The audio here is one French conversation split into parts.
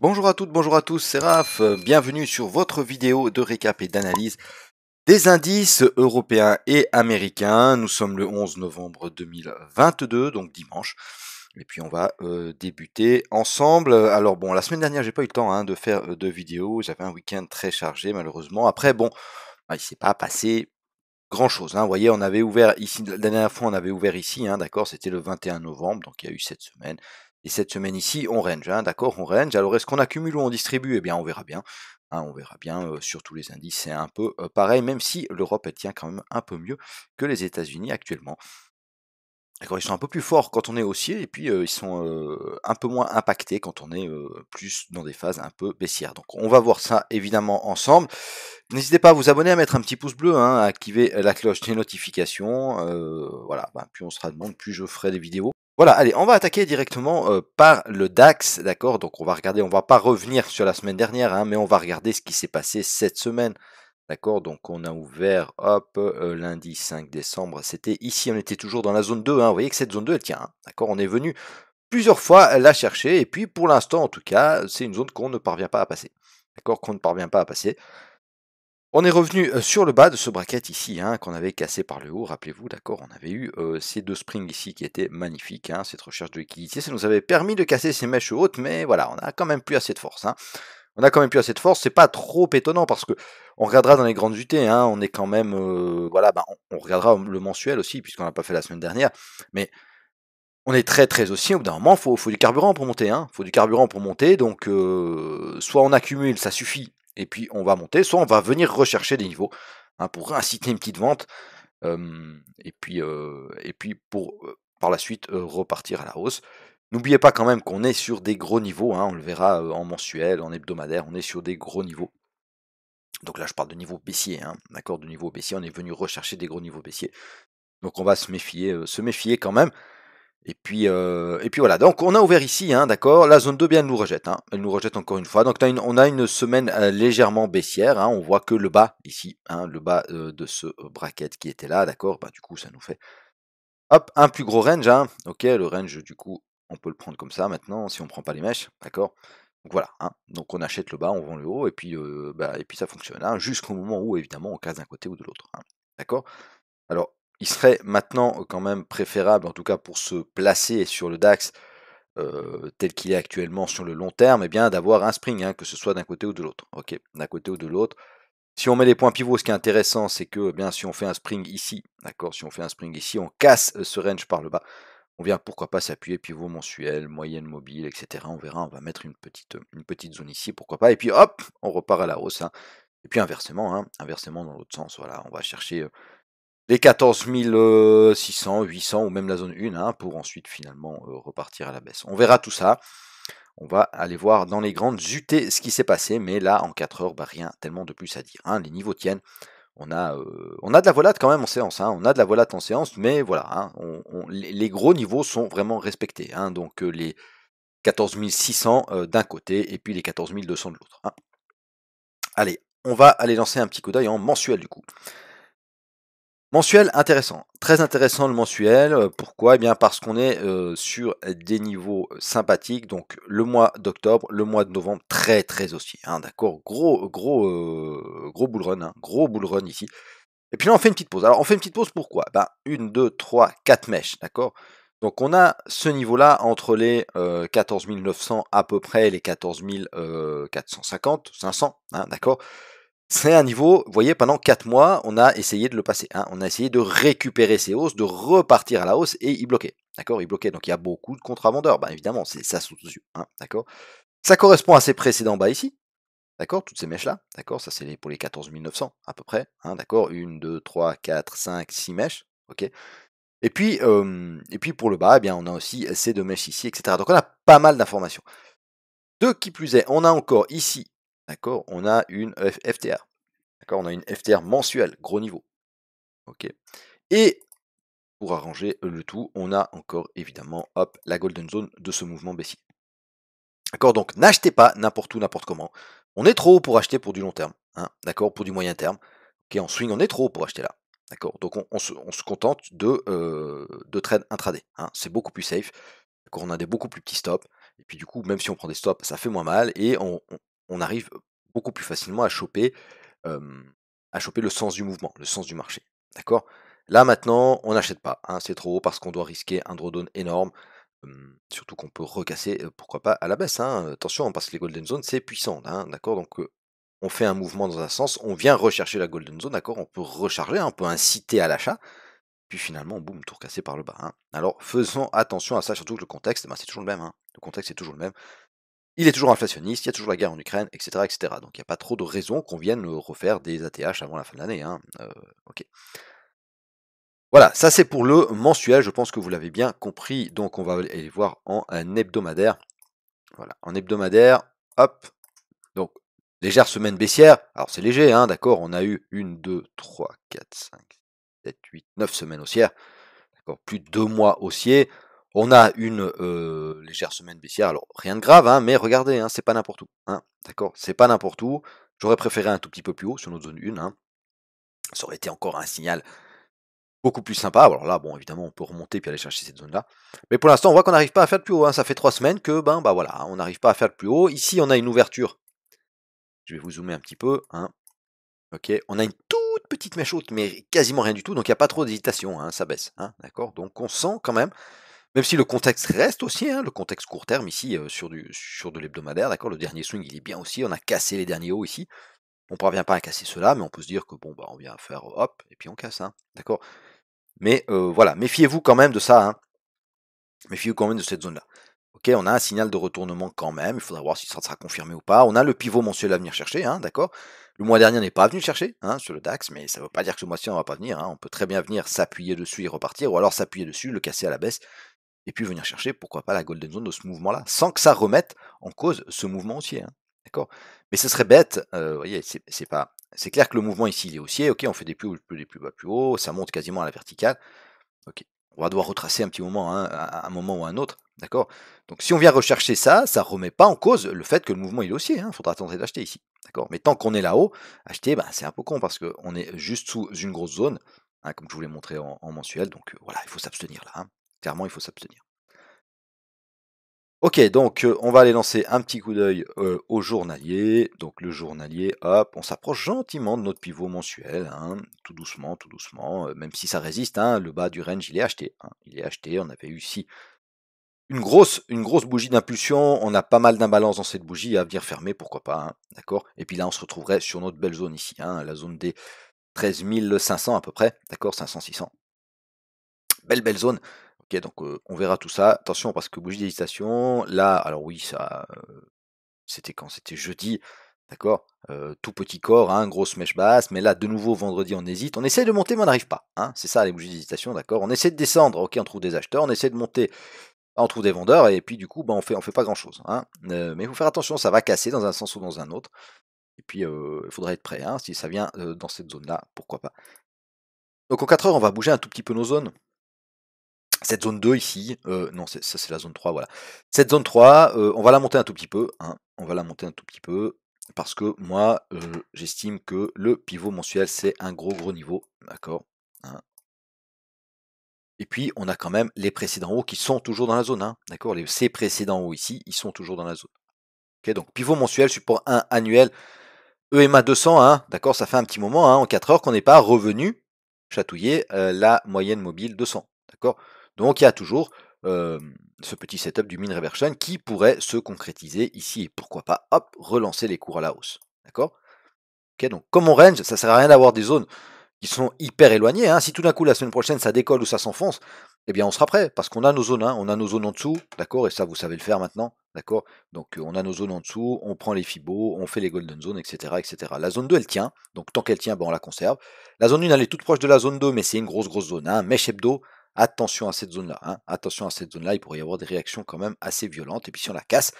Bonjour à toutes, bonjour à tous, c'est Raph, bienvenue sur votre vidéo de récap et d'analyse des indices européens et américains. Nous sommes le 11 novembre 2022, donc dimanche, et puis on va débuter ensemble. Alors bon, la semaine dernière j'ai pas eu le temps de faire de vidéos, j'avais un week-end très chargé malheureusement. Après bon, il s'est pas passé grand chose, Vous voyez, on avait ouvert ici, la dernière fois on avait ouvert ici, d'accord, c'était le 21 novembre, donc il y a eu cette semaine. Et cette semaine ici, on range, d'accord, on range. Alors est-ce qu'on accumule ou on distribue? Eh bien, on verra bien. On verra bien sur tous les indices, c'est un peu pareil, même si l'Europe elle tient quand même un peu mieux que les États-Unis actuellement. D'accord, ils sont un peu plus forts quand on est haussier et puis ils sont un peu moins impactés quand on est plus dans des phases un peu baissières. Donc on va voir ça évidemment ensemble. N'hésitez pas à vous abonner, à mettre un petit pouce bleu, à activer la cloche des notifications. Voilà, plus on sera de monde, plus je ferai des vidéos. Voilà, allez, on va attaquer directement par le DAX, d'accord. Donc on va regarder, on va pas revenir sur la semaine dernière, mais on va regarder ce qui s'est passé cette semaine. D'accord, donc on a ouvert, hop, lundi 5 décembre, c'était ici, on était toujours dans la zone 2, vous voyez que cette zone 2, elle tient, d'accord, on est venu plusieurs fois la chercher, et puis pour l'instant, en tout cas, c'est une zone qu'on ne parvient pas à passer, d'accord, qu'on ne parvient pas à passer. On est revenu sur le bas de ce bracket ici, qu'on avait cassé par le haut, rappelez-vous, d'accord, on avait eu ces deux springs ici qui étaient magnifiques, cette recherche de liquidité, ça nous avait permis de casser ces mèches hautes, mais voilà, on a quand même plus assez de force, On a quand même plus assez de force, c'est pas trop étonnant parce que on regardera dans les grandes UT, on est quand même, voilà, on regardera le mensuel aussi puisqu'on l'a pas fait la semaine dernière, mais on est très très aussi. Au bout d'un moment, faut du carburant pour monter, faut du carburant pour monter, donc soit on accumule, ça suffit, et puis on va monter, soit on va venir rechercher des niveaux, pour inciter une petite vente, et puis pour par la suite repartir à la hausse. N'oubliez pas quand même qu'on est sur des gros niveaux, on le verra en mensuel, en hebdomadaire, on est sur des gros niveaux. Donc là je parle de niveau baissier, d'accord, de niveau baissier, on est venu rechercher des gros niveaux baissiers. Donc on va se méfier quand même. Et puis voilà, donc on a ouvert ici, d'accord, la zone 2, bien, elle nous rejette, elle nous rejette encore une fois. Donc on a une semaine légèrement baissière, on voit que le bas ici, le bas de ce bracket qui était là, d'accord, du coup ça nous fait, hop, un plus gros range, ok, le range du coup, on peut le prendre comme ça maintenant, si on prend pas les mèches, d'accord. Donc voilà, donc on achète le bas, on vend le haut, et puis ça fonctionne, jusqu'au moment où évidemment on casse d'un côté ou de l'autre, d'accord. Alors, il serait maintenant quand même préférable, en tout cas pour se placer sur le DAX tel qu'il est actuellement sur le long terme, d'avoir un spring, que ce soit d'un côté ou de l'autre. Ok, d'un côté ou de l'autre. Si on met les points pivots, ce qui est intéressant, c'est que si on fait un spring ici, d'accord, si on fait un spring ici, on casse ce range par le bas. On vient pourquoi pas s'appuyer pivot mensuel, moyenne mobile, etc. On verra, on va mettre une petite zone ici, pourquoi pas. Et puis hop, on repart à la hausse. Et puis inversement, inversement dans l'autre sens. Voilà, on va chercher les 14 600, 800 ou même la zone 1 pour ensuite finalement repartir à la baisse. On verra tout ça. On va aller voir dans les grandes UT ce qui s'est passé, mais là en 4 heures, rien tellement de plus à dire. Les niveaux tiennent. On a de la volate quand même en séance, on a de la volate en séance, mais voilà, les gros niveaux sont vraiment respectés. Donc les 14 600 d'un côté et puis les 14 200 de l'autre. Allez, on va aller lancer un petit coup d'œil en mensuel du coup. Mensuel intéressant, très intéressant le mensuel. Pourquoi? Eh bien parce qu'on est sur des niveaux sympathiques. Donc le mois d'octobre, le mois de novembre, très très haussier. D'accord, gros bull run, gros bull run ici. Et puis là on fait une petite pause. Alors on fait une petite pause pourquoi? 1, 2, 3, 4 mèches, d'accord. Donc on a ce niveau-là entre les 14 900 à peu près et les 14 450, 500, d'accord. C'est un niveau, vous voyez, pendant 4 mois, on a essayé de le passer. On a essayé de récupérer ces hausses, de repartir à la hausse et il bloquait. D'accord, il bloquait. Donc il y a beaucoup de contravendeurs. Évidemment, c'est ça sous yeux. D'accord. Ça correspond à ces précédents bas ici. D'accord, toutes ces mèches-là. D'accord, ça c'est pour les 14 900 à peu près. D'accord, 1, 2, 3, 4, 5, 6 mèches. Ok. Et puis pour le bas, on a aussi ces deux mèches ici, etc. Donc on a pas mal d'informations. De qui plus est, on a encore ici, d'accord, on a une FTR. D'accord, on a une FTR mensuelle, gros niveau. Ok. Et pour arranger le tout, on a encore évidemment, hop, la golden zone de ce mouvement baissier. D'accord, donc n'achetez pas n'importe où, n'importe comment. On est trop haut pour acheter pour du long terme, d'accord, pour du moyen terme. Ok, en swing, on est trop haut pour acheter là. D'accord, donc on se contente de trade intraday. C'est beaucoup plus safe. D'accord, on a des beaucoup plus petits stops. et puis du coup, même si on prend des stops, ça fait moins mal, et on arrive beaucoup plus facilement hem, à choper le sens du mouvement, le sens du marché. D'accord? Là maintenant, on n'achète pas, hein, c'est trop haut parce qu'on doit risquer un drawdown énorme, surtout qu'on peut recasser, pourquoi pas à la baisse, hein, attention, parce que les golden zones, c'est puissant, hein, d'accord? Donc, on fait un mouvement dans un sens, on vient rechercher la golden zone, d'accord? On peut recharger, hein, on peut inciter à l'achat, puis finalement, boum, tout recassé par le bas, hein. Alors faisons attention à ça, surtout que le contexte, bah, c'est toujours le même, hein. Le contexte est toujours le même. Il est toujours inflationniste, il y a toujours la guerre en Ukraine, etc., etc. Donc il n'y a pas trop de raisons qu'on vienne refaire des ATH avant la fin de l'année, hein. Ok. Voilà, ça c'est pour le mensuel, je pense que vous l'avez bien compris. Donc on va aller voir en un hebdomadaire. Voilà, en hebdomadaire, hop. Donc, légère semaine baissière. Alors c'est léger, hein, d'accord. On a eu une, 2, 3, 4, 5, 7, 8, 9 semaines haussières. D'accord, plus de 2 mois haussiers. On a une légère semaine baissière. Alors rien de grave, hein, mais regardez, hein, c'est pas n'importe où. Hein, d'accord, c'est pas n'importe où. J'aurais préféré un tout petit peu plus haut sur notre zone 1. Hein. Ça aurait été encore un signal beaucoup plus sympa. Alors là, bon, évidemment, on peut remonter puis aller chercher cette zone-là. Mais pour l'instant, on voit qu'on n'arrive pas à faire le plus haut. Hein. Ça fait 3 semaines que, bah voilà, on n'arrive pas à faire le plus haut. Ici, on a une ouverture. Je vais vous zoomer un petit peu. Hein. Ok, on a une toute petite mèche haute, mais quasiment rien du tout. Donc il n'y a pas trop d'hésitation. Hein, ça baisse. Hein, d'accord. Donc on sent quand même si le contexte reste aussi, hein, le contexte court terme ici sur de l'hebdomadaire, d'accord. Le dernier swing, il est bien aussi. On a cassé les derniers hauts ici. On ne parvient pas à casser cela, mais on peut se dire que bon, bah, on vient faire hop et puis on casse. Hein, d'accord. Mais voilà, méfiez-vous quand même de ça. Hein. Méfiez-vous quand même de cette zone-là. Ok, on a un signal de retournement quand même, il faudra voir si ça sera confirmé ou pas. On a le pivot mensuel à venir chercher, hein, d'accord. Le mois dernier n'est pas venu chercher hein, sur le DAX, mais ça ne veut pas dire que ce mois-ci on va pas venir. Hein. On peut très bien venir s'appuyer dessus et repartir, ou alors s'appuyer dessus, le casser à la baisse, et puis venir chercher, pourquoi pas, la golden zone de ce mouvement-là, sans que ça remette en cause ce mouvement haussier. Hein, d'accord. Mais ce serait bête, vous voyez, c'est pas. C'est clair que le mouvement ici il est haussier, ok, on fait des plus hauts, des plus bas plus haut, ça monte quasiment à la verticale. Ok. On va devoir retracer un petit moment, hein, à un moment ou à un autre, d'accord. Donc si on vient rechercher ça, ça remet pas en cause le fait que le mouvement il est haussier, hein, faudra tenter d'acheter ici, d'accord. Mais tant qu'on est là-haut, acheter, bah, c'est un peu con parce qu'on est juste sous une grosse zone, hein, comme je vous l'ai montré en mensuel, donc voilà, il faut s'abstenir là, hein. Clairement il faut s'abstenir. Ok, donc on va aller lancer un petit coup d'œil au journalier. Donc le journalier, hop, on s'approche gentiment de notre pivot mensuel, hein, tout doucement, même si ça résiste, hein, le bas du range il est acheté. Hein, il est acheté, on avait eu ici une grosse bougie d'impulsion, on a pas mal d'imbalance dans cette bougie à venir fermer, pourquoi pas, hein, d'accord. Et puis là on se retrouverait sur notre belle zone ici, hein, la zone des 13 500 à peu près, d'accord, 500-600. Belle zone. Ok, donc on verra tout ça. Attention parce que bougie d'hésitation, là, alors oui, ça, c'était quand? C'était jeudi, d'accord? Tout petit corps, hein, grosse mèche basse, mais là, de nouveau, vendredi, on hésite. On essaie de monter, mais on n'arrive pas. Hein, c'est ça les bougies d'hésitation, d'accord? On essaie de descendre, ok, on trouve des acheteurs. On essaie de monter, on trouve des vendeurs, et puis du coup, bah, on fait pas grand-chose. Hein. Mais il faut faire attention, ça va casser dans un sens ou dans un autre. Et puis, il faudra être prêt. Hein, si ça vient dans cette zone-là, pourquoi pas. Donc en 4 heures, on va bouger un tout petit peu nos zones. Cette zone 2 ici, non, ça c'est la zone 3, voilà. Cette zone 3, on va la monter un tout petit peu, hein, on va la monter un tout petit peu, parce que moi, j'estime que le pivot mensuel, c'est un gros niveau, d'accord, hein. Et puis, on a quand même les précédents hauts qui sont toujours dans la zone, hein, d'accord, ces précédents hauts ici, ils sont toujours dans la zone. Ok, donc pivot mensuel, support 1 annuel, EMA 200, hein, d'accord, ça fait un petit moment, hein, en 4 heures qu'on n'est pas revenu chatouiller la moyenne mobile 200, d'accord. Donc il y a toujours ce petit setup du mean reversion qui pourrait se concrétiser ici et pourquoi pas, hop, relancer les cours à la hausse, d'accord. Ok, donc comme on range, ça sert à rien d'avoir des zones qui sont hyper éloignées. Hein. Si tout d'un coup la semaine prochaine ça décolle ou ça s'enfonce, eh bien on sera prêt parce qu'on a nos zones, hein, on a nos zones en dessous, d'accord, et ça vous savez le faire maintenant, d'accord. Donc on a nos zones en dessous, on prend les fibos, on fait les golden zones, etc., etc. La zone 2 elle tient, donc tant qu'elle tient, ben, on la conserve. La zone 1 elle est toute proche de la zone 2, mais c'est une grosse zone, hein. Mèche hebdo, attention à cette zone-là, hein. Attention à cette zone-là, il pourrait y avoir des réactions quand même assez violentes, et puis si on la casse,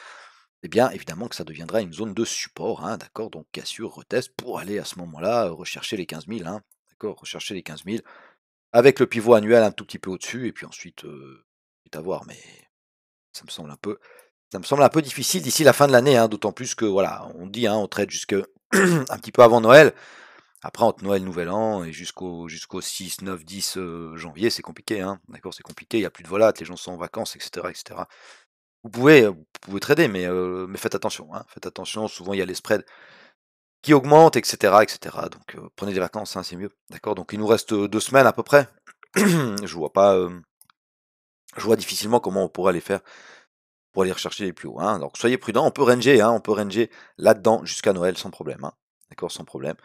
eh bien, évidemment que ça deviendra une zone de support, hein, d'accord, donc cassure, retest, pour aller à ce moment-là rechercher les 15 000, hein, d'accord, rechercher les 15 000, avec le pivot annuel un tout petit peu au-dessus, et puis ensuite, à voir, mais ça me semble un peu difficile d'ici la fin de l'année, hein, d'autant plus que, voilà, on dit, hein, on trade jusque un petit peu avant Noël, après entre Noël, Nouvel An, et jusqu'au 6, 9, 10 janvier, c'est compliqué, hein, d'accord, c'est compliqué, il n'y a plus de volat, les gens sont en vacances, etc., etc. vous pouvez trader, mais faites attention, hein, faites attention, souvent il y a les spreads qui augmentent, et cetera. Donc prenez des vacances, hein, c'est mieux. D'accord. Donc il nous reste 2 semaines à peu près. Je vois pas, je vois difficilement comment on pourrait les faire pour aller rechercher les plus hauts, hein. Donc soyez prudents, on peut ranger là-dedans jusqu'à Noël sans problème, hein. D'accord, sans problème.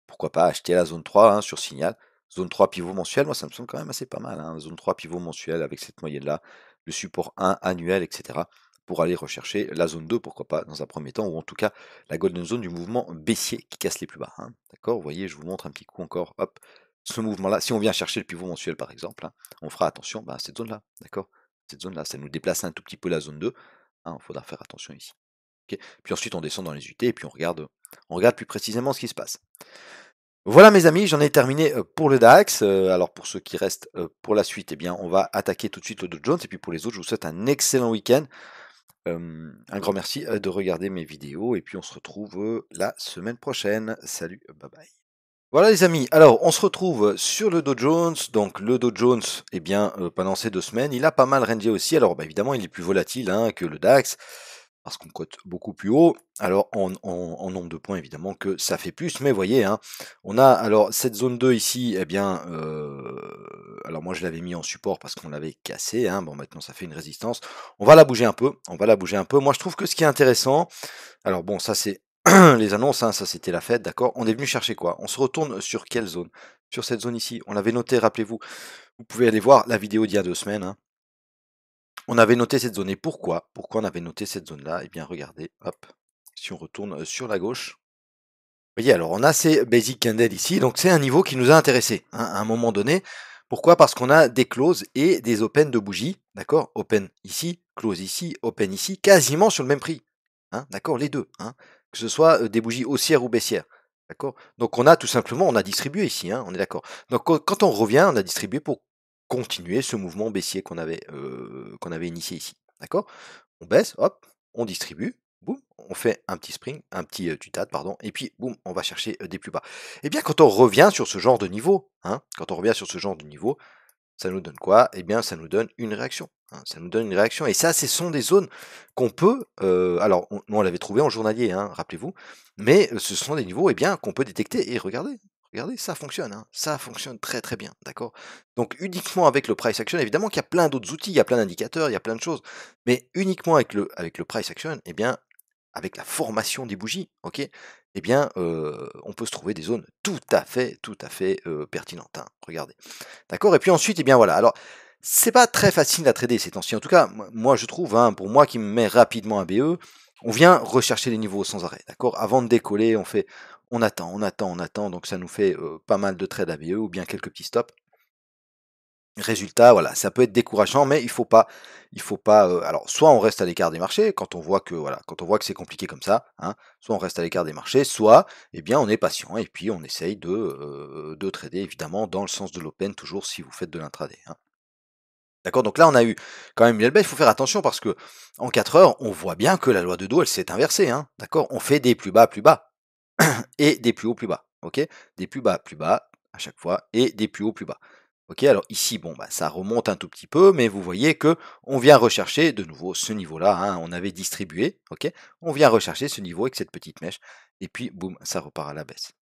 Pourquoi pas acheter la zone 3, hein, sur signal. Zone 3 pivot mensuel, moi ça me semble quand même assez pas mal, hein. Zone 3 pivot mensuel avec cette moyenne-là, le support 1 annuel, etc. Pour aller rechercher la zone 2, pourquoi pas, dans un premier temps, ou en tout cas la golden zone du mouvement baissier qui casse les plus bas, hein. D'accord, vous voyez, je vous montre un petit coup encore, hop, ce mouvement-là, si on vient chercher le pivot mensuel par exemple, hein, on fera attention à cette zone-là, d'accord. Cette zone-là, ça nous déplace un tout petit peu la zone 2, hein, il faudra faire attention ici. Ok. Puis ensuite on descend dans les UT et puis on regarde plus précisément ce qui se passe. Voilà mes amis, j'en ai terminé pour le DAX. Alors pour ceux qui restent pour la suite, eh bien on va attaquer tout de suite le Dow Jones. Et puis pour les autres, je vous souhaite un excellent week-end. Un grand merci de regarder mes vidéos. Et puis on se retrouve la semaine prochaine. Salut, bye bye. Voilà les amis, alors on se retrouve sur le Dow Jones. Donc le Dow Jones, eh bien pendant ces 2 semaines, il a pas mal rangé aussi. Alors bah, évidemment, il est plus volatile, hein, que le DAX, parce qu'on cote beaucoup plus haut. Alors en nombre de points, évidemment que ça fait plus, mais voyez, hein, on a alors cette zone 2 ici, eh bien, alors moi je l'avais mis en support parce qu'on l'avait cassé, hein. Bon, maintenant ça fait une résistance. On va la bouger un peu, on va la bouger un peu. Moi je trouve que ce qui est intéressant, alors bon, ça c'est les annonces, hein, ça c'était la fête, d'accord. On est venu chercher quoi? On se retourne sur quelle zone? Sur cette zone ici. On l'avait noté, rappelez-vous. Vous pouvez aller voir la vidéo d'il y a 2 semaines, hein. On avait noté cette zone. Et pourquoi? Pourquoi on avait noté cette zone-là? Eh bien, regardez, hop, si on retourne sur la gauche. Vous voyez, alors on a ces basic candles ici, donc c'est un niveau qui nous a intéressé, hein, à un moment donné. Pourquoi? Parce qu'on a des closes et des open de bougies, d'accord? Open ici, close ici, open ici, quasiment sur le même prix, hein, d'accord? Les deux, hein, que ce soit des bougies haussières ou baissières, d'accord? Donc on a tout simplement, on a distribué ici, hein, on est d'accord. Donc quand on revient, on a distribué pour continuer ce mouvement baissier qu'on avait initié ici, d'accord? On baisse, hop, on distribue, boum, on fait un petit spring, un petit tutade, pardon, et puis boum, on va chercher des plus bas. Et bien, quand on revient sur ce genre de niveau, hein, quand on revient sur ce genre de niveau, ça nous donne quoi? Eh bien, ça nous donne une réaction, hein, ça nous donne une réaction. Et ça, ce sont des zones qu'on peut, alors, nous, on l'avait trouvé en journalier, hein, rappelez-vous, mais ce sont des niveaux, eh bien, qu'on peut détecter. Et regardez, regardez, ça fonctionne, hein, ça fonctionne très très bien, d'accord? Donc, uniquement avec le price action, évidemment qu'il y a plein d'autres outils, il y a plein d'indicateurs, il y a plein de choses, mais uniquement avec le price action, eh bien, avec la formation des bougies, ok, eh bien, on peut se trouver des zones tout à fait pertinentes, hein, regardez. D'accord. Et puis ensuite, eh bien voilà. Alors, c'est pas très facile à trader ces temps-ci. En tout cas, moi je trouve, hein, pour moi qui me met rapidement un BE, on vient rechercher les niveaux sans arrêt. D'accord. Avant de décoller, on attend, on attend, on attend. Donc ça nous fait pas mal de trades à BE ou bien quelques petits stops. Résultat, voilà, ça peut être décourageant, mais il faut pas. Alors, soit on reste à l'écart des marchés quand on voit que voilà, quand on voit que c'est compliqué comme ça, hein, soit on reste à l'écart des marchés, soit, eh bien, on est patient et puis on essaye de trader évidemment dans le sens de l'open toujours si vous faites de l'intraday, hein. D'accord, donc là on a eu quand même une belle baisse. Il faut faire attention parce que en 4 heures, on voit bien que la loi de Dow elle s'est inversée, hein. D'accord, on fait des plus bas et des plus bas, ok, des plus bas à chaque fois et des plus hauts plus bas. Ok, alors ici, bon, bah, ça remonte un tout petit peu, mais vous voyez que on vient rechercher de nouveau ce niveau-là, hein, on avait distribué, ok, on vient rechercher ce niveau avec cette petite mèche, et puis boum, ça repart à la baisse.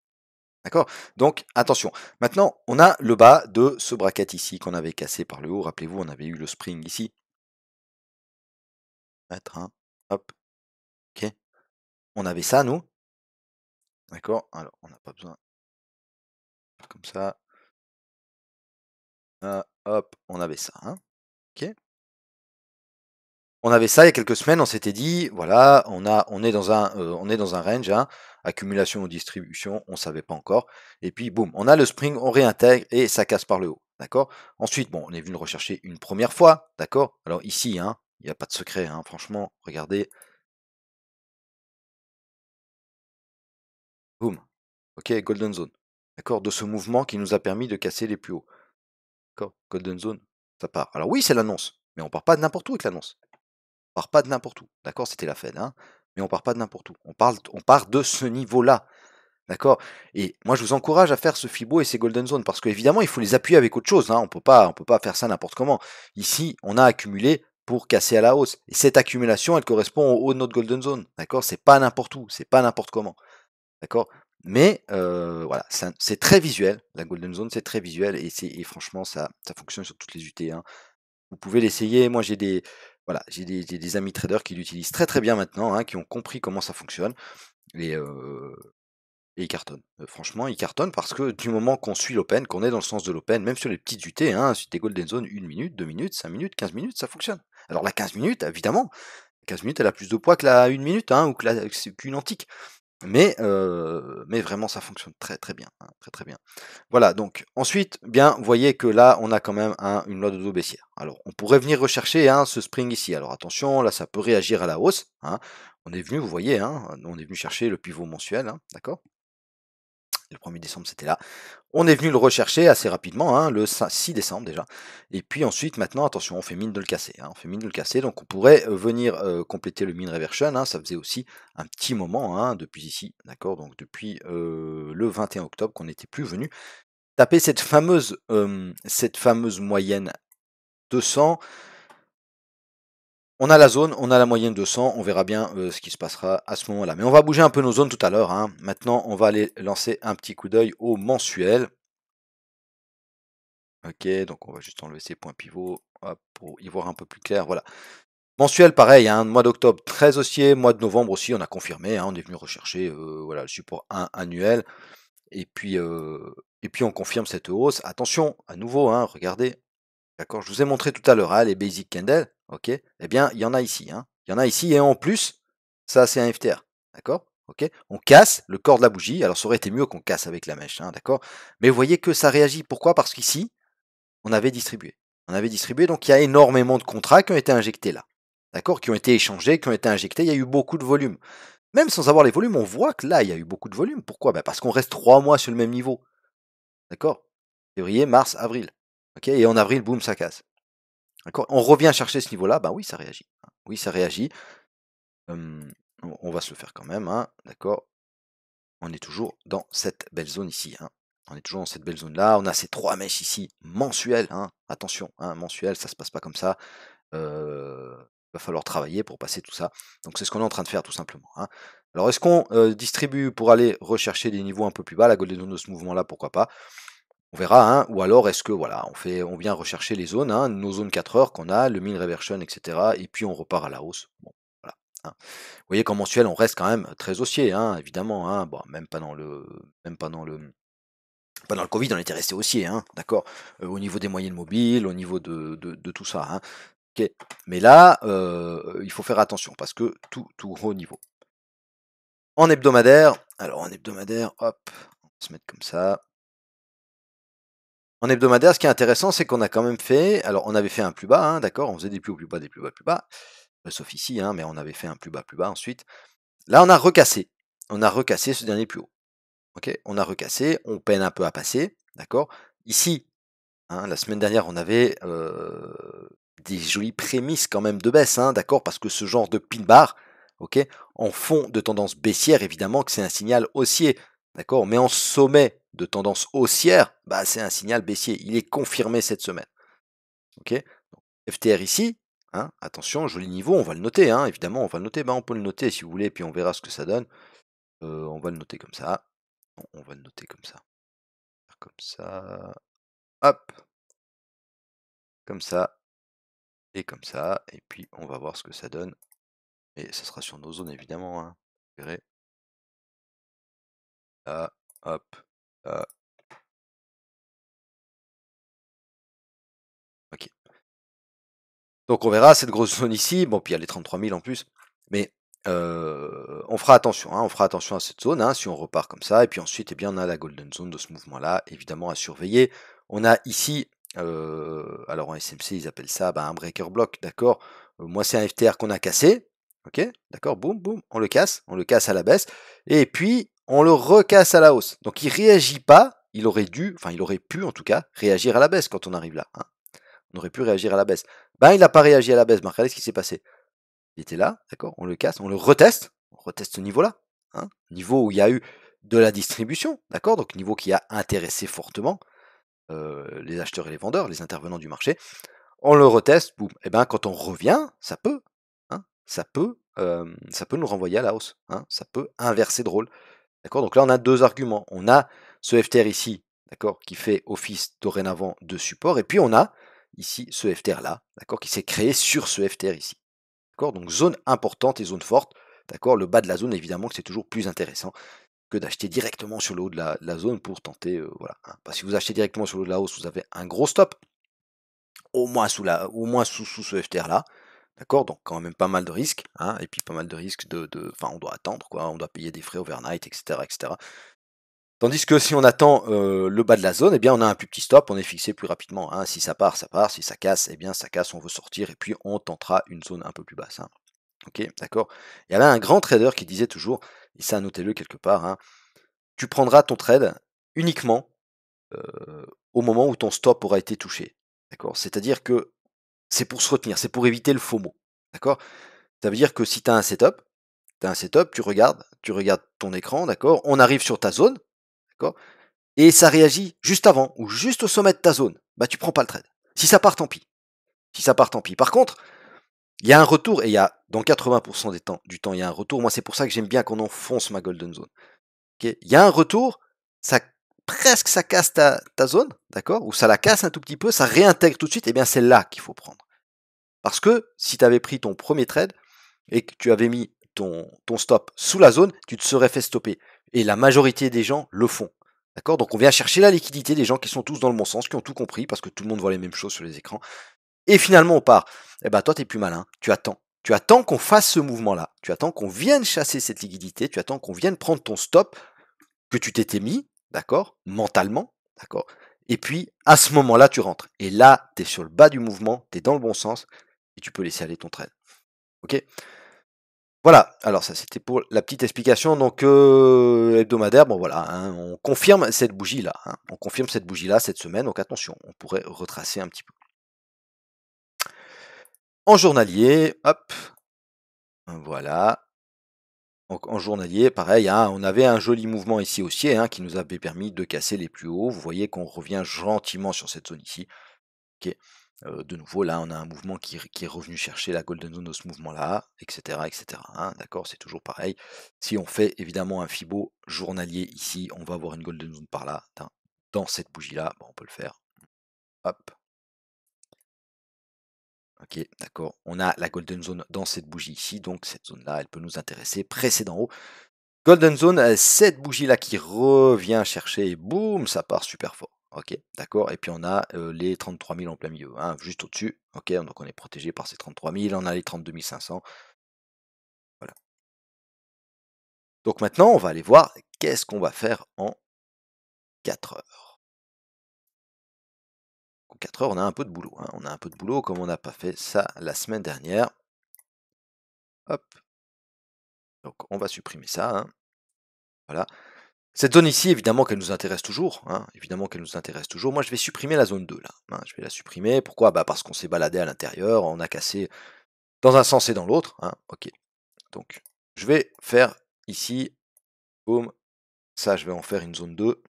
D'accord. Donc attention. Maintenant, on a le bas de ce bracket ici qu'on avait cassé par le haut. Rappelez-vous, on avait eu le spring ici. Mettre un, hop, ok. On avait ça, nous. D'accord. Alors, on n'a pas besoin. Comme ça. Ah, hop, on avait ça, hein. Ok. On avait ça il y a quelques semaines, on s'était dit, voilà, on est dans un range, hein, accumulation ou distribution, on ne savait pas encore. Et puis, boum, on a le spring, on réintègre et ça casse par le haut, d'accord. Ensuite, bon, on est venu le rechercher une première fois, d'accord. Alors ici, hein, il n'y a pas de secret, hein, franchement, regardez, boum, ok, golden zone, d'accord, de ce mouvement qui nous a permis de casser les plus hauts, d'accord, golden zone, ça part. Alors oui, c'est l'annonce, mais on part pas de n'importe où avec l'annonce. On part pas de n'importe où, d'accord? C'était la Fed, hein, mais on part pas de n'importe où. On part de ce niveau-là, d'accord? Et moi, je vous encourage à faire ce Fibo et ces Golden Zones parce qu'évidemment, il faut les appuyer avec autre chose, hein. On peut pas faire ça n'importe comment. Ici, on a accumulé pour casser à la hausse. Et cette accumulation, elle correspond au haut de notre golden zone, d'accord? C'est pas n'importe où, c'est pas n'importe comment, d'accord? Mais voilà, c'est très visuel, la golden zone, c'est très visuel et franchement, ça fonctionne sur toutes les UT, hein. Vous pouvez l'essayer. Moi, voilà, j'ai des amis traders qui l'utilisent très très bien maintenant, hein, qui ont compris comment ça fonctionne et, euh, et ils cartonnent. Franchement, ils cartonnent parce que du moment qu'on suit l'open, qu'on est dans le sens de l'open, même sur les petites UT, hein, sur des golden zone, 1 minute, 2 minutes, 5 minutes, 15 minutes, ça fonctionne. Alors la 15 minutes, évidemment, 15 minutes, elle a plus de poids que la 1 minute, hein, ou qu'une antique. Mais vraiment, ça fonctionne très très bien, hein, très très bien. Voilà, donc ensuite, bien, vous voyez que là, on a quand même une loi de dos baissière. Alors, on pourrait venir rechercher ce spring ici. Alors attention, là, ça peut réagir à la hausse, hein. On est venu, vous voyez, hein, on est venu chercher le pivot mensuel, hein, d'accord? Le 1er décembre, c'était là. On est venu le rechercher assez rapidement, hein, le 6 décembre déjà. Et puis ensuite, maintenant, attention, on fait mine de le casser, hein, on fait mine de le casser. Donc on pourrait venir compléter le mean reversion, hein, ça faisait aussi un petit moment, hein, depuis ici, d'accord? Donc depuis le 21 octobre qu'on n'était plus venu taper cette fameuse moyenne 200. On a la zone, on a la moyenne 200, on verra bien ce qui se passera à ce moment-là. Mais on va bouger un peu nos zones tout à l'heure, hein. Maintenant, on va aller lancer un petit coup d'œil au mensuel. Ok, donc on va juste enlever ces points pivots pour y voir un peu plus clair. Voilà. Mensuel, pareil, hein, mois d'octobre très haussier, mois de novembre aussi, on a confirmé, hein, on est venu rechercher voilà, le support 1 annuel. Et puis on confirme cette hausse. Attention, à nouveau, hein, regardez. D'accord, je vous ai montré tout à l'heure les basic candles, ok? Eh bien, il y en a ici, hein. Il y en a ici, et en plus, ça c'est un FTR. D'accord? Ok? On casse le corps de la bougie. Alors ça aurait été mieux qu'on casse avec la mèche, hein, d'accord? Mais vous voyez que ça réagit. Pourquoi? Parce qu'ici, on avait distribué. On avait distribué, donc il y a énormément de contrats qui ont été injectés là. D'accord? Qui ont été échangés, qui ont été injectés. Il y a eu beaucoup de volume. Même sans avoir les volumes, on voit que là, il y a eu beaucoup de volume. Pourquoi? Ben parce qu'on reste 3 mois sur le même niveau. D'accord? Février, mars, avril. Ok? Et en avril, boum, ça casse. D'accord? On revient chercher ce niveau-là, bah oui, ça réagit. Oui, ça réagit. On va se le faire quand même, hein, d'accord? On est toujours dans cette belle zone ici, hein. On est toujours dans cette belle zone-là. On a ces 3 mèches ici mensuelles, hein. Attention, hein, mensuelles, ça se passe pas comme ça. Va falloir travailler pour passer tout ça. Donc c'est ce qu'on est en train de faire tout simplement, hein. Alors est-ce qu'on distribue pour aller rechercher des niveaux un peu plus bas, la golden zone de ce mouvement-là, pourquoi pas? On verra, hein, ou alors est-ce que voilà, on vient rechercher les zones, hein, nos zones 4 heures qu'on a, le mean reversion, etc. Et puis on repart à la hausse. Bon, voilà, hein. Vous voyez qu'en mensuel, on reste quand même très haussier, hein, évidemment, hein. Bon, pas dans le Covid, on était resté haussier, hein, d'accord. Au niveau des moyennes mobiles, au niveau de tout ça, hein. Ok. Mais là, il faut faire attention parce que tout haut niveau. En hebdomadaire, alors en hebdomadaire, hop, on va se mettre comme ça. En hebdomadaire, ce qui est intéressant, c'est qu'on a quand même fait, alors on avait fait un plus bas, hein, d'accord, on faisait des plus hauts, plus bas, des plus bas, plus bas, sauf ici, hein, mais on avait fait un plus bas ensuite. Là, on a recassé ce dernier plus haut, ok, on a recassé, on peine un peu à passer, d'accord. Ici, hein, la semaine dernière, on avait des jolies prémices quand même de baisse, hein, d'accord, parce que ce genre de pin bar, ok, en fond de tendance baissière, évidemment que c'est un signal haussier, d'accord, mais en sommet de tendance haussière, bah, c'est un signal baissier. Il est confirmé cette semaine, ok. FTR ici, hein, attention, joli niveau, on va le noter, hein, évidemment, on va le noter, bah, on peut le noter si vous voulez, puis on verra ce que ça donne. On va le noter comme ça, on va le noter comme ça, hop, comme ça, et comme ça, et puis on va voir ce que ça donne. Et ça sera sur nos zones évidemment, hein. Vous verrez. Là, hop, là. Ok. Donc on verra cette grosse zone ici. Bon, puis il y a les 33 000 en plus. Mais on fera attention, hein, on fera attention à cette zone, hein, si on repart comme ça. Et puis ensuite, eh bien, on a la golden zone de ce mouvement-là, évidemment à surveiller. On a ici, alors en SMC, ils appellent ça un breaker block, d'accord. Moi, c'est un FTR qu'on a cassé. Ok, d'accord, boum, boum, on le casse à la baisse. Et puis, on le recasse à la hausse. Donc il réagit pas, il aurait pu en tout cas réagir à la baisse quand on arrive là, hein. On aurait pu réagir à la baisse. Ben, il n'a pas réagi à la baisse. Ben, regardez ce qui s'est passé. Il était là, d'accord, on le casse, on reteste ce niveau-là, hein, niveau où il y a eu de la distribution, d'accord, donc niveau qui a intéressé fortement les acheteurs et les vendeurs, les intervenants du marché. on le reteste, boum. Et ben quand on revient, ça peut, hein, ça peut nous renvoyer à la hausse, hein, ça peut inverser de rôle. D'accord? Donc là, on a deux arguments. On a ce FTR ici, d'accord, qui fait office dorénavant de support, et puis on a ici ce FTR là, d'accord, qui s'est créé sur ce FTR ici. D'accord? Donc zone importante et zone forte. D'accord? Le bas de la zone, évidemment que c'est toujours plus intéressant que d'acheter directement sur le haut de la zone pour tenter, voilà, hein. Parce que si vous achetez directement sur le haut de la hausse, vous avez un gros stop, au moins sous ce FTR là. D'accord? Donc quand même pas mal de risques, hein, et puis pas mal de risques enfin on doit attendre, quoi, on doit payer des frais overnight, etc., etc. Tandis que si on attend le bas de la zone, eh bien on a un plus petit stop, on est fixé plus rapidement, hein. Si ça part, ça part. Si ça casse, eh bien ça casse, on veut sortir et puis on tentera une zone un peu plus basse, hein. Ok, d'accord. Il y avait un grand trader qui disait toujours, et ça notez-le quelque part, hein, tu prendras ton trade uniquement au moment où ton stop aura été touché. D'accord. C'est-à-dire que c'est pour se retenir, c'est pour éviter le FOMO. D'accord. Ça veut dire que si tu as un setup, tu regardes ton écran, d'accord, on arrive sur ta zone, d'accord, et ça réagit juste avant ou juste au sommet de ta zone, bah tu prends pas le trade. Si ça part, tant pis. Si ça part, tant pis. Par contre, il y a un retour, et il y a, dans 80% du temps, il y a un retour. Moi, c'est pour ça que j'aime bien qu'on enfonce ma golden zone. Okay, il y a un retour, ça presque ça casse ta zone, d'accord, ou ça la casse un tout petit peu, ça réintègre tout de suite, et bien c'est là qu'il faut prendre. Parce que si tu avais pris ton premier trade et que tu avais mis ton stop sous la zone, tu te serais fait stopper. Et la majorité des gens le font. D'accord? Donc on vient chercher la liquidité des gens qui sont tous dans le bon sens, qui ont tout compris, parce que tout le monde voit les mêmes choses sur les écrans. Et finalement on part. Eh ben toi t'es plus malin, tu attends. Tu attends qu'on fasse ce mouvement-là. Tu attends qu'on vienne chasser cette liquidité. Tu attends qu'on vienne prendre ton stop que tu t'étais mis, d'accord, mentalement, d'accord. Et puis à ce moment-là tu rentres. Et là t'es sur le bas du mouvement, t'es dans le bon sens et tu peux laisser aller ton trade. Ok? Voilà, alors ça c'était pour la petite explication donc hebdomadaire. Bon voilà, hein, on confirme cette bougie là, hein, on confirme cette bougie là cette semaine, donc attention, on pourrait retracer un petit peu. En journalier, hop, voilà. Donc en journalier, pareil, hein, on avait un joli mouvement ici haussier, hein, qui nous avait permis de casser les plus hauts. Vous voyez qu'on revient gentiment sur cette zone ici. Ok. De nouveau, là, on a un mouvement qui est revenu chercher la golden zone de ce mouvement-là, etc., etc., hein, d'accord, c'est toujours pareil. Si on fait évidemment un Fibo journalier ici, on va avoir une golden zone par là, dans cette bougie-là, bon, on peut le faire. Hop. Ok, d'accord. On a la golden zone dans cette bougie ici, donc cette zone-là, elle peut nous intéresser. Précédent haut. Golden zone, cette bougie-là qui revient chercher, et boum, ça part super fort. Ok, d'accord. Et puis on a les 33 000 en plein milieu, hein, juste au-dessus. Ok, donc on est protégé par ces 33 000. On a les 32 500. Voilà. Donc maintenant, on va aller voir qu'est-ce qu'on va faire en 4 heures. En 4 heures, on a un peu de boulot, hein. On a un peu de boulot comme on n'a pas fait ça la semaine dernière. Hop. Donc on va supprimer ça, hein. Voilà. Cette zone ici, évidemment qu'elle nous intéresse toujours, hein, évidemment qu'elle nous intéresse toujours. Moi, je vais supprimer la zone 2, là, hein, je vais la supprimer. Pourquoi? Bah, parce qu'on s'est baladé à l'intérieur, on a cassé dans un sens et dans l'autre, hein. Ok, donc je vais faire ici, boum, ça, je vais en faire une zone 2.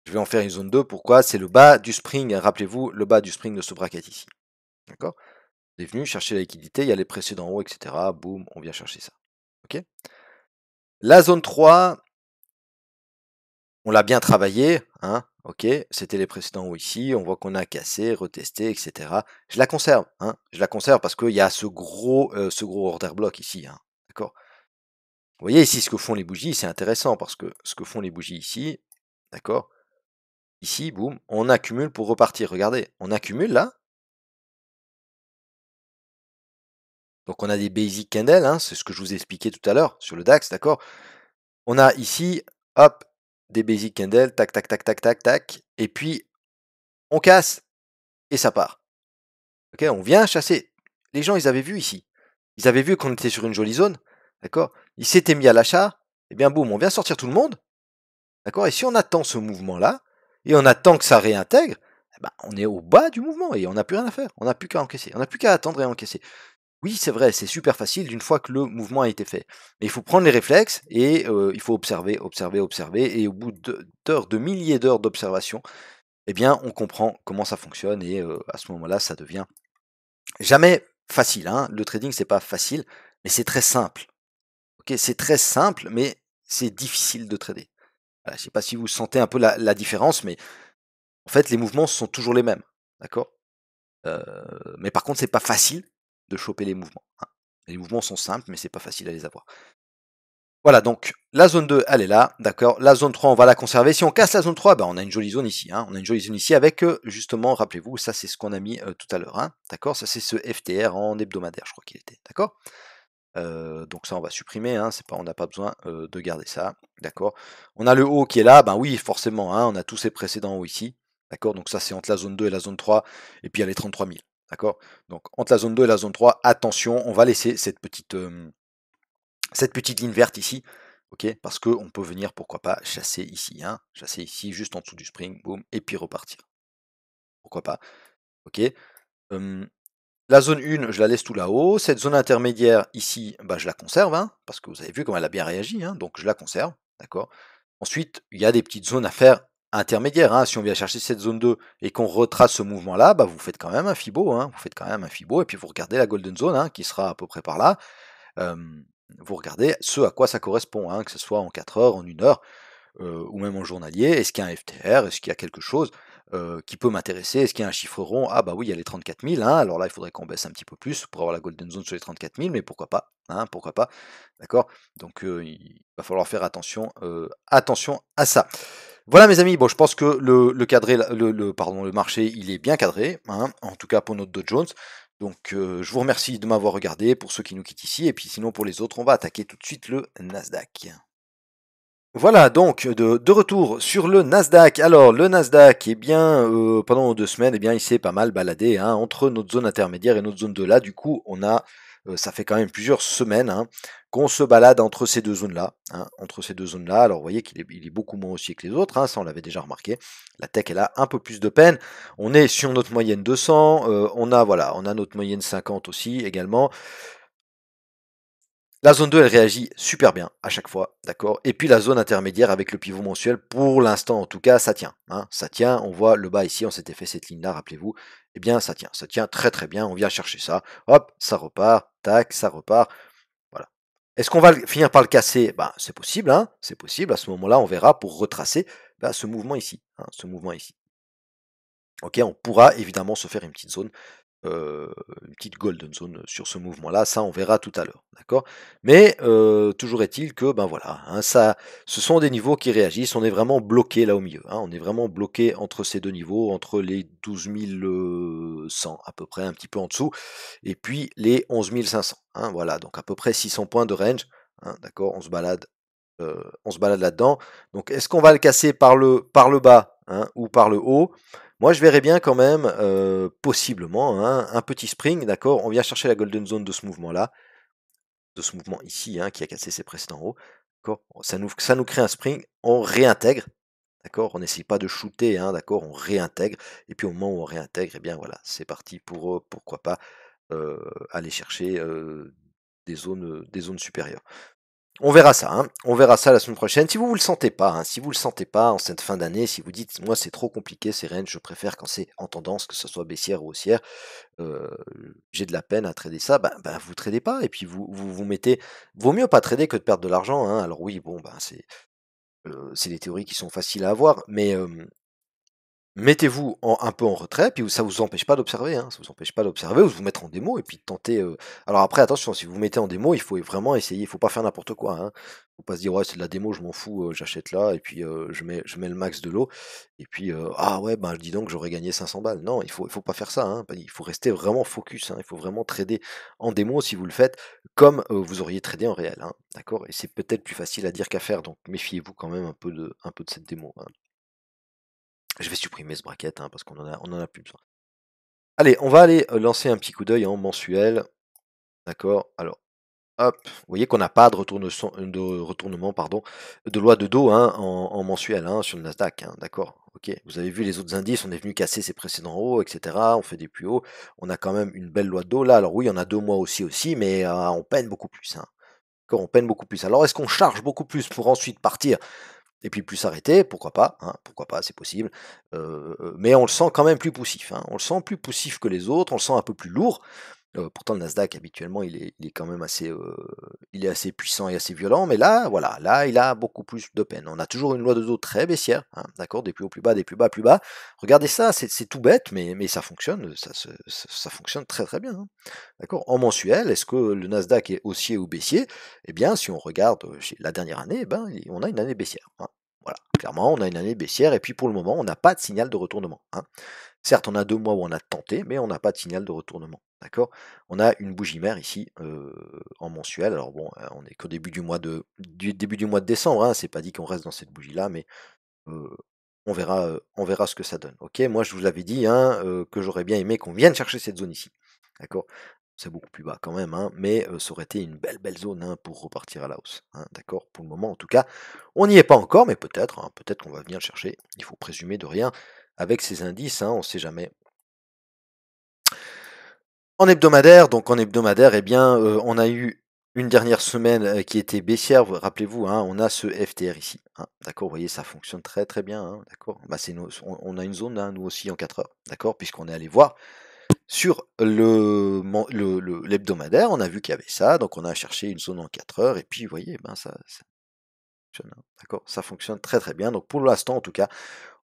Je vais en faire une zone 2, pourquoi? C'est le bas du spring, rappelez-vous, le bas du spring de ce bracket ici, d'accord? On est venu chercher la liquidité, il y a les précédents hauts, etc. Boum, on vient chercher ça, ok? La zone 3, on l'a bien travaillé, hein, ok, c'était les précédents hauts ici, on voit qu'on a cassé, retesté, etc. Je la conserve, hein, je la conserve parce qu'il y a ce gros order block ici, hein, d'accord. Vous voyez ici ce que font les bougies, c'est intéressant parce que ce que font les bougies ici, d'accord, ici, boum, on accumule pour repartir. Regardez, on accumule là. Donc on a des basic candles, hein, c'est ce que je vous ai expliqué tout à l'heure sur le DAX, d'accord. On a ici, hop, des basic candles, tac, tac, tac, tac, tac, tac, et puis on casse et ça part. Ok, on vient chasser. Les gens, ils avaient vu ici. Ils avaient vu qu'on était sur une jolie zone, d'accord. Ils s'étaient mis à l'achat. Et bien boum, on vient sortir tout le monde, d'accord. Et si on attend ce mouvement-là et on attend que ça réintègre, eh ben, on est au bas du mouvement et on n'a plus rien à faire. On n'a plus qu'à encaisser. On n'a plus qu'à attendre et encaisser. Oui, c'est vrai, c'est super facile d'une fois que le mouvement a été fait. Mais il faut prendre les réflexes et il faut observer, observer, observer. Et au bout d'heures, de milliers d'heures d'observation, eh bien, on comprend comment ça fonctionne et à ce moment-là, ça devient jamais facile. Hein. Le trading, c'est pas facile, mais c'est très simple. Ok, c'est très simple, mais c'est difficile de trader. Voilà, je sais pas si vous sentez un peu la différence, mais en fait, les mouvements sont toujours les mêmes. D'accord. Mais par contre, c'est pas facile de choper les mouvements. Hein. Les mouvements sont simples, mais c'est pas facile à les avoir. Voilà, donc la zone 2, elle est là, d'accord. La zone 3, on va la conserver. Si on casse la zone 3, ben, on a une jolie zone ici. Hein. On a une jolie zone ici avec, justement, rappelez-vous, ça c'est ce qu'on a mis tout à l'heure. Hein. D'accord. Ça c'est ce FTR en hebdomadaire, je crois qu'il était. D'accord. Donc ça on va supprimer, hein, c'est pas, on n'a pas besoin de garder ça, d'accord. On a le haut qui est là, ben oui forcément, hein, on a tous ces précédents hauts ici, d'accord. Donc ça c'est entre la zone 2 et la zone 3, et puis il y a les 33 000, d'accord. Donc entre la zone 2 et la zone 3, attention, on va laisser cette petite ligne verte ici, ok, parce qu'on peut venir pourquoi pas chasser ici, hein, chasser ici juste en dessous du spring, boum, et puis repartir, pourquoi pas, ok. Hum, La zone 1, je la laisse tout là-haut. Cette zone intermédiaire ici, bah, je la conserve, hein, parce que vous avez vu comment elle a bien réagi, hein, donc je la conserve, d'accord. Ensuite, il y a des petites zones à faire intermédiaires. Hein. Si on vient chercher cette zone 2 et qu'on retrace ce mouvement-là, bah, vous faites quand même un Fibo, hein, vous faites quand même un Fibo, et puis vous regardez la Golden Zone, hein, qui sera à peu près par là. Euh, vous regardez ce à quoi ça correspond, hein, que ce soit en 4 heures, en 1 heure, ou même en journalier. Est-ce qu'il y a un FTR? Est-ce qu'il y a quelque chose qui peut m'intéresser? Est-ce qu'il y a un chiffre rond? Ah bah oui, il y a les 34 000. Hein. Alors là, il faudrait qu'on baisse un petit peu plus pour avoir la Golden Zone sur les 34 000, mais pourquoi pas? Hein, pourquoi pas? D'accord. Donc il va falloir faire attention à ça. Voilà mes amis, bon je pense que le marché il est bien cadré, hein, en tout cas pour notre Dow Jones. Donc je vous remercie de m'avoir regardé pour ceux qui nous quittent ici, et puis sinon pour les autres, on va attaquer tout de suite le Nasdaq. Voilà, donc de retour sur le Nasdaq. Alors le Nasdaq, eh bien, pendant 2 semaines, eh bien, il s'est pas mal baladé hein, entre notre zone intermédiaire et notre zone de là. Du coup, ça fait quand même plusieurs semaines hein, qu'on se balade entre ces deux zones-là. Hein, entre ces deux zones-là. Alors vous voyez il est beaucoup moins haussier que les autres, hein, ça on l'avait déjà remarqué. La tech, elle a un peu plus de peine. On est sur notre moyenne 200, on a notre moyenne 50 aussi également. La zone 2, elle réagit super bien à chaque fois, d'accord. Et puis la zone intermédiaire avec le pivot mensuel, pour l'instant en tout cas, ça tient. Hein, ça tient, on voit le bas ici, on s'était fait cette ligne-là, rappelez-vous. Eh bien, ça tient très très bien, on vient chercher ça. Hop, ça repart, tac, ça repart. Voilà. Est-ce qu'on va finir par le casser? Ben, c'est possible, hein, c'est possible. À ce moment-là, on verra pour retracer ce mouvement ici. Hein, ce mouvement ici. Ok, on pourra évidemment se faire une petite zone une petite golden zone sur ce mouvement-là, ça on verra tout à l'heure, d'accord. Mais toujours est-il que ben voilà, hein, ce sont des niveaux qui réagissent, on est vraiment bloqué là au milieu, hein, on est vraiment bloqué entre ces deux niveaux, entre les 12 100 à peu près, un petit peu en dessous, et puis les 11 500, hein, voilà, donc à peu près 600 points de range, hein, d'accord, on se balade là-dedans. Donc est-ce qu'on va le casser par le bas hein, ou par le haut? Moi, je verrais bien quand même, possiblement, hein, un petit spring, d'accord. On vient chercher la golden zone de ce mouvement-là, de ce mouvement ici, hein, qui a cassé ses précédents hauts. D'accord. Ça nous crée un spring, on réintègre, d'accord. On n'essaye pas de shooter, hein, d'accord. On réintègre, et puis au moment où on réintègre, eh bien voilà, c'est parti pour pourquoi pas aller chercher des zones supérieures. On verra ça, hein. On verra ça la semaine prochaine. Si vous le sentez pas, hein, si vous le sentez pas en cette fin d'année, si vous dites moi c'est trop compliqué ces ranges, je préfère quand c'est en tendance, que ce soit baissière ou haussière, euh, j'ai de la peine à trader ça, ben vous tradez pas et puis vous mettez. Vaut mieux pas trader que de perdre de l'argent. Hein. Alors oui, bon ben c'est des théories qui sont faciles à avoir, mais mettez-vous un peu en retrait, puis ça vous empêche pas d'observer, hein, ça vous empêche pas d'observer ou de vous mettre en démo et puis de tenter. Alors après, attention, si vous vous mettez en démo, il faut vraiment essayer, il faut pas faire n'importe quoi. Hein. Faut pas se dire ouais c'est de la démo, je m'en fous, j'achète là et puis je mets le max de l'eau et puis ah ouais ben dis donc j'aurais gagné 500 balles. Non, il faut pas faire ça. Hein. Il faut rester vraiment focus. Hein. Il faut vraiment trader en démo si vous le faites comme vous auriez tradé en réel. Hein. D'accord? Et c'est peut-être plus facile à dire qu'à faire, donc méfiez-vous quand même un peu de cette démo. Hein. Je vais supprimer ce bracket hein, parce qu'on en a plus besoin. Allez, on va aller lancer un petit coup d'œil en mensuel. D'accord. Alors, hop. Vous voyez qu'on n'a pas de retournement, pardon, de loi de dos hein, en mensuel hein, sur le Nasdaq. Hein, d'accord. Ok, vous avez vu les autres indices, on est venu casser ces précédents hauts, etc. On fait des plus hauts. On a quand même une belle loi de dos là. Alors oui, on a 2 mois aussi, mais on peine beaucoup plus. Hein. D'accord, on peine beaucoup plus. Alors est-ce qu'on charge beaucoup plus pour ensuite partir et puis plus s'arrêter? Pourquoi pas, hein, pourquoi pas, c'est possible. Mais on le sent quand même plus poussif. Hein. On le sent plus poussif que les autres, on le sent un peu plus lourd. Pourtant le Nasdaq habituellement il est quand même assez, il est assez puissant et assez violent, mais là, voilà, là il a beaucoup plus de peine. On a toujours une loi de dos très baissière, hein, d'accord, des plus hauts plus bas, des plus bas plus bas. Regardez ça, c'est tout bête, mais ça fonctionne, ça fonctionne très très bien. Hein, d'accord. En mensuel, est-ce que le Nasdaq est haussier ou baissier? Eh bien, si on regarde la dernière année, eh ben, on a une année baissière. Hein. Voilà, clairement, on a une année baissière, et puis pour le moment, on n'a pas de signal de retournement. Hein. Certes, on a 2 mois où on a tenté, mais on n'a pas de signal de retournement. D'accord. On a une bougie mère ici en mensuel. Alors bon, on est qu'au début début du mois de décembre. Hein, c'est pas dit qu'on reste dans cette bougie-là, mais euh, on verra ce que ça donne. Ok. Moi, je vous l'avais dit hein, que j'aurais bien aimé qu'on vienne chercher cette zone ici. D'accord. C'est beaucoup plus bas quand même, hein, mais ça aurait été une belle zone hein, pour repartir à la hausse. Hein, d'accord. Pour le moment, en tout cas, on n'y est pas encore, mais peut-être, hein, peut-être qu'on va venir le chercher. Il faut présumer de rien avec ces indices. Hein, on ne sait jamais. En hebdomadaire, donc en hebdomadaire, eh bien, on a eu une dernière semaine qui était baissière. Rappelez-vous, hein, on a ce FTR ici. Hein, d'accord, vous voyez, ça fonctionne très très bien. Hein, d'accord, bah, on a une zone, hein, nous aussi en 4 heures. D'accord, puisqu'on est allé voir sur l'hebdomadaire, on a vu qu'il y avait ça, donc on a cherché une zone en 4 heures, et puis vous voyez, ben ça fonctionne. Hein, d'accord, ça fonctionne très très bien. Donc pour l'instant, en tout cas,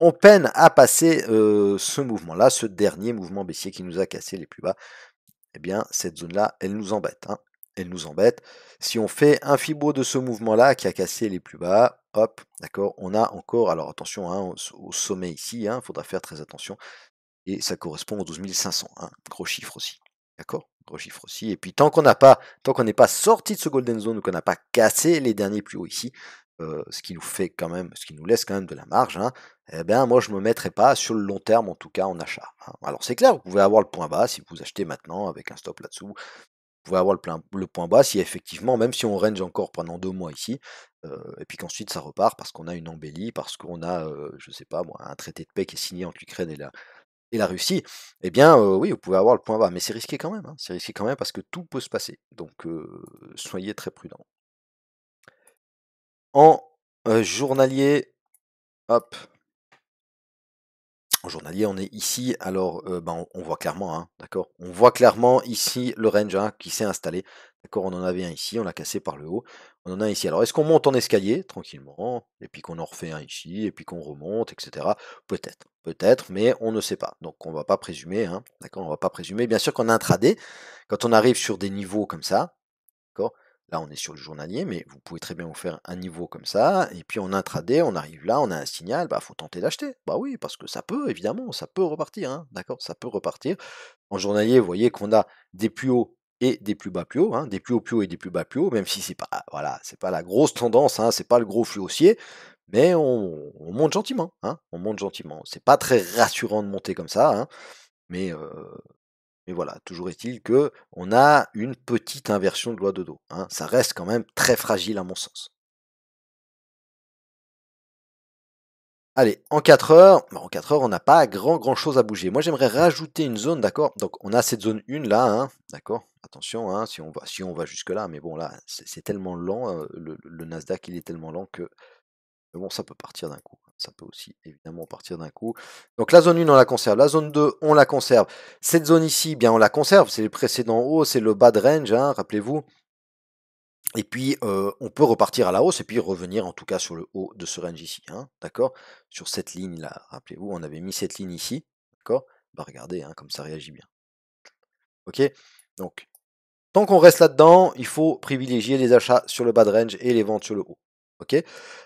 on peine à passer ce mouvement-là, ce dernier mouvement baissier qui nous a cassé les plus bas. Eh bien, cette zone-là, elle nous embête. Hein. Elle nous embête. Si on fait un fibo de ce mouvement-là qui a cassé les plus bas, hop, d'accord, on a encore, alors attention hein, au sommet ici, il faudra faire très attention, et ça correspond aux 12 500, hein, gros chiffre aussi. D'accord. Gros chiffre aussi. Et puis tant qu'on n'est pas sorti de ce golden zone ou qu'on n'a pas cassé les derniers plus hauts ici, ce qui nous fait quand même, ce qui nous laisse quand même de la marge, hein, eh bien moi je me mettrai pas sur le long terme en tout cas en achat. Hein. Alors c'est clair, vous pouvez avoir le point bas si vous achetez maintenant avec un stop là-dessous. Vous pouvez avoir le point bas si effectivement, même si on range encore pendant 2 mois ici, et puis qu'ensuite ça repart parce qu'on a une embellie, parce qu'on a, je sais pas moi, un traité de paix qui est signé entre l'Ukraine et la Russie, eh bien, oui, vous pouvez avoir le point bas, mais c'est risqué quand même, hein, c'est risqué quand même parce que tout peut se passer, donc soyez très prudents. En journalier, hop, en journalier, on est ici, alors ben, on voit clairement, hein, d'accord, on voit clairement ici le range hein, qui s'est installé, d'accord, on en avait un ici, on l'a cassé par le haut, on en a un ici. Alors est-ce qu'on monte en escalier tranquillement, et puis qu'on en refait un ici, et puis qu'on remonte, etc. Peut-être, peut-être, mais on ne sait pas. Donc on va pas présumer, hein, d'accord, on va pas présumer. Bien sûr qu'en intraday, quand on arrive sur des niveaux comme ça, d'accord, là on est sur le journalier, mais vous pouvez très bien vous faire un niveau comme ça, et puis en intraday, on arrive là, on a un signal, bah faut tenter d'acheter. Bah oui, parce que ça peut, évidemment, ça peut repartir, hein, d'accord, ça peut repartir. En journalier, vous voyez qu'on a des plus hauts et des plus bas plus hauts, hein, des plus hauts et des plus bas plus hauts, même si c'est pas, voilà, c'est pas la grosse tendance, hein, c'est pas le gros flux haussier, mais on monte gentiment, hein, on monte gentiment. C'est pas très rassurant de monter comme ça, hein, mais mais voilà, toujours est-il que on a une petite inversion de loi de dos. Hein. Ça reste quand même très fragile à mon sens. Allez, en 4 heures, bah, en 4 heures, on n'a pas grand chose à bouger. Moi, j'aimerais rajouter une zone, d'accord? Donc, on a cette zone 1 là, hein, d'accord? Attention, hein, si on va jusque là, mais bon, là, c'est tellement lent, le Nasdaq, il est tellement lent que mais bon, ça peut partir d'un coup. Ça peut aussi évidemment partir d'un coup. Donc la zone 1, on la conserve. La zone 2, on la conserve. Cette zone ici, bien, on la conserve. C'est les précédents hauts, c'est le bas de range, hein, rappelez-vous. Et puis, on peut repartir à la hausse et puis revenir en tout cas sur le haut de ce range ici. Hein, d'accord. Sur cette ligne-là, rappelez-vous, on avait mis cette ligne ici. D'accord. Bah regardez, hein, comme ça réagit bien. Ok. Donc, tant qu'on reste là-dedans, il faut privilégier les achats sur le bas de range et les ventes sur le haut. Ok,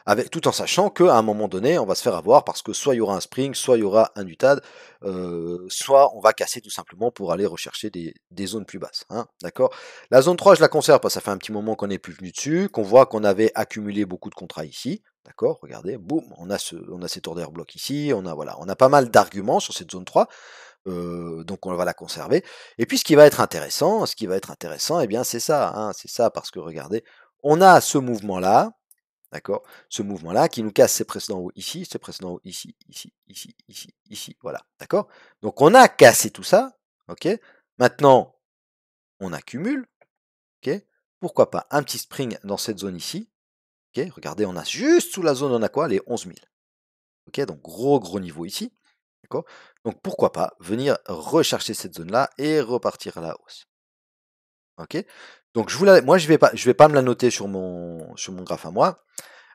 avec, tout en sachant qu'à un moment donné, on va se faire avoir parce que soit il y aura un spring, soit il y aura un utad, soit on va casser tout simplement pour aller rechercher des zones plus basses. Hein, d'accord. La zone 3, je la conserve parce que ça fait un petit moment qu'on n'est plus venu dessus, qu'on voit qu'on avait accumulé beaucoup de contrats ici. D'accord, regardez, boum, on a cet order block ici, on a pas mal d'arguments sur cette zone 3, donc on va la conserver. Et puis ce qui va être intéressant, eh bien c'est ça, hein, c'est ça, parce que regardez, on a ce mouvement-là, d'accord? Ce mouvement-là qui nous casse ces précédents hauts ici, ces précédents hauts ici, ici, ici, ici, ici, voilà, d'accord? Donc on a cassé tout ça, ok? Maintenant, on accumule, ok? Pourquoi pas un petit spring dans cette zone ici, ok? Regardez, on a juste sous la zone, on a quoi? Les 11 000, ok? Donc gros niveau ici, d'accord? Donc pourquoi pas venir rechercher cette zone-là et repartir à la hausse, ok? Donc moi je vais pas me la noter sur mon graphe à moi,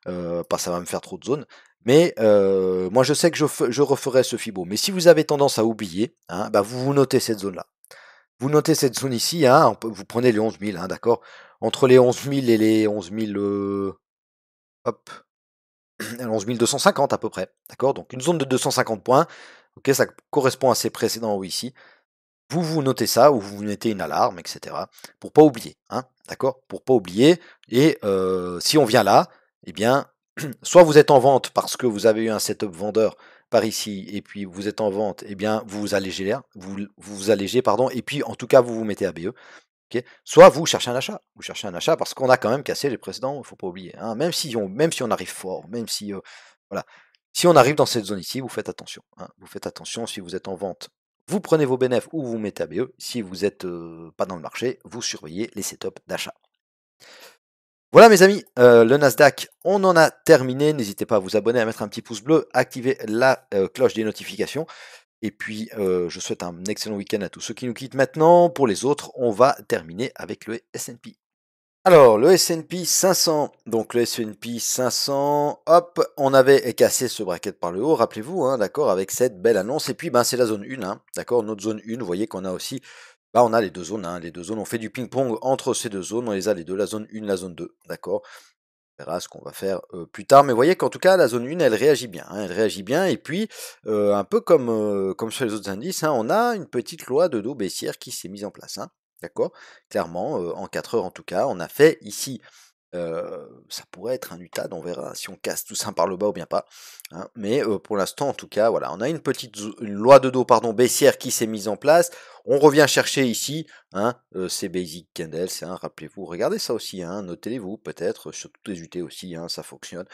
parce que ça va me faire trop de zones. Mais moi, je sais que je referai ce Fibo. Mais si vous avez tendance à oublier, hein, bah, vous notez cette zone-là. Vous notez cette zone ici, hein, vous prenez les 11 000, hein, d'accord? Entre les 11 000 et les 11 000, hop, 11 250 à peu près, d'accord? Donc une zone de 250 points, ok, ça correspond à ces précédents hauts ici. Vous notez ça, ou vous mettez une alarme, etc. Pour pas oublier, hein, d'accord? Pour pas oublier. Et si on vient là, eh bien, soit vous êtes en vente parce que vous avez eu un setup vendeur par ici, et puis vous êtes en vente, eh bien, vous vous allégez l'air, vous allégez, pardon, et puis en tout cas, vous vous mettez à BE. Ok, soit vous cherchez un achat, parce qu'on a quand même cassé les précédents, il faut pas oublier, hein, même si on arrive fort, même si voilà, si on arrive dans cette zone ici, vous faites attention, hein, vous faites attention. Si vous êtes en vente, vous prenez vos bénéfices ou vous mettez à BE. Si vous êtes pas dans le marché, vous surveillez les setups d'achat. Voilà mes amis, le Nasdaq, on en a terminé. N'hésitez pas à vous abonner, à mettre un petit pouce bleu, activer la cloche des notifications. Et puis, je souhaite un excellent week-end à tous ceux qui nous quittent maintenant. Pour les autres, on va terminer avec le S&P. Alors, le S&P 500, donc le S&P 500, hop, on avait cassé ce bracket par le haut, rappelez-vous, hein, d'accord, avec cette belle annonce. Et puis, ben, c'est la zone 1, hein, d'accord, notre zone 1, vous voyez qu'on a aussi, bah, on a les deux zones, hein, on fait du ping-pong entre ces deux zones, on les a les deux, la zone 1, la zone 2, d'accord. On verra ce qu'on va faire plus tard, mais vous voyez qu'en tout cas, la zone 1, elle réagit bien, hein, elle réagit bien, et puis, un peu comme sur les autres indices, hein, on a une petite loi de dos baissière qui s'est mise en place, hein, d'accord. Clairement, en 4 heures en tout cas, on a fait ici, ça pourrait être un UTAD, on verra si on casse tout ça par le bas ou bien pas, hein, mais pour l'instant, en tout cas, voilà, on a une loi de dos, pardon, baissière qui s'est mise en place. On revient chercher ici, hein, ces basic candles, hein, rappelez-vous, regardez ça aussi, hein, notez-les-vous peut-être sur toutes les UT aussi, hein, ça fonctionne.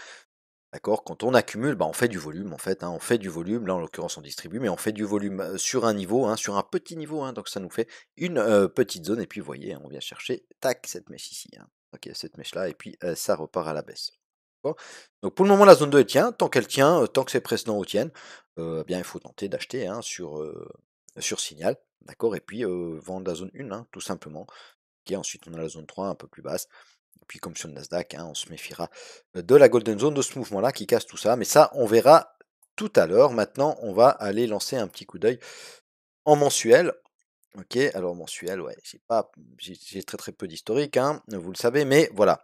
D'accord, quand on accumule, bah, on fait du volume en fait, hein, on fait du volume, là en l'occurrence on distribue, mais on fait du volume sur un niveau, hein, sur un petit niveau, hein, donc ça nous fait une petite zone, et puis vous voyez, hein, on vient chercher, tac, cette mèche ici, hein, ok, cette mèche là, et puis ça repart à la baisse. D'accord. Donc pour le moment la zone 2 elle tient, tant qu'elle tient, tant que ses précédents tiennent, eh bien il faut tenter d'acheter, hein, sur signal, d'accord, et puis vendre la zone 1, hein, tout simplement. Ok, ensuite on a la zone 3 un peu plus basse. Et puis comme sur le Nasdaq, hein, on se méfiera de la Golden Zone, de ce mouvement-là qui casse tout ça. Mais ça, on verra tout à l'heure. Maintenant, on va aller lancer un petit coup d'œil en mensuel. Ok, alors mensuel, ouais, j'ai très peu d'historique, hein, vous le savez, mais voilà.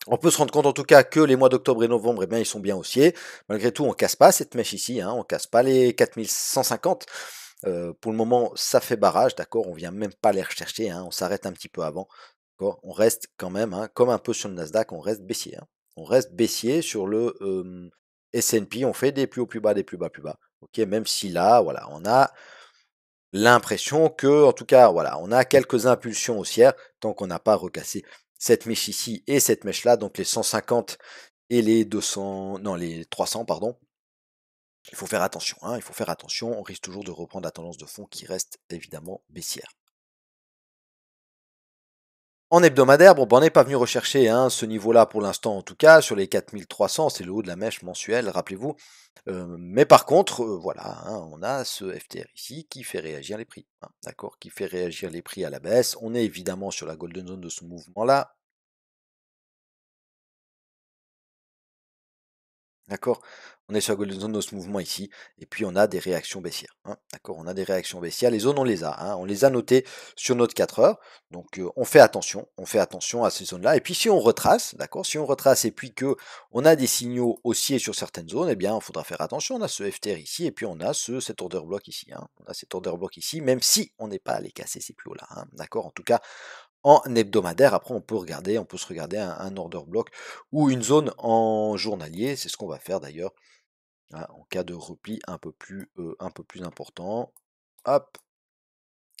On peut se rendre compte en tout cas que les mois d'octobre et novembre, eh bien, ils sont bien haussiers. Malgré tout, on casse pas cette mèche ici, hein, on casse pas les 4150. Pour le moment, ça fait barrage, d'accord, on vient même pas les rechercher, hein, on s'arrête un petit peu avant. On reste quand même, hein, comme un peu sur le Nasdaq, on reste baissier, hein. On reste baissier sur le S&P, on fait des plus hauts plus bas, des plus bas plus bas. Ok, même si là, voilà, on a l'impression que, en tout cas, voilà, on a quelques impulsions haussières tant qu'on n'a pas recassé cette mèche ici et cette mèche là, donc les 150 et les 200, non, les 300, pardon. Il faut faire attention, hein, il faut faire attention, on risque toujours de reprendre la tendance de fond qui reste évidemment baissière. En hebdomadaire, bon, ben, on n'est pas venu rechercher, hein, ce niveau-là pour l'instant, en tout cas, sur les 4300, c'est le haut de la mèche mensuelle, rappelez-vous. Mais par contre, voilà, hein, on a ce FTR ici qui fait réagir les prix, hein, d'accord, qui fait réagir les prix à la baisse. On est évidemment sur la golden zone de ce mouvement-là. D'accord? On est sur la golden zone de ce mouvement ici, et puis on a des réactions baissières, hein, d'accord? On a des réactions baissières, les zones on les a, hein, on les a notées sur notre 4 heures, donc on fait attention à ces zones-là, et puis si on retrace, d'accord? Si on retrace et puis que on a des signaux haussiers sur certaines zones, eh bien il faudra faire attention, on a ce FTR ici, et puis on a cet order block ici, hein, on a cet order block ici, même si on n'est pas allé casser ces plus hauts-là, hein, d'accord? En tout cas, en hebdomadaire. Après, on peut se regarder un order block ou une zone en journalier. C'est ce qu'on va faire d'ailleurs, hein, en cas de repli un peu plus important. Hop.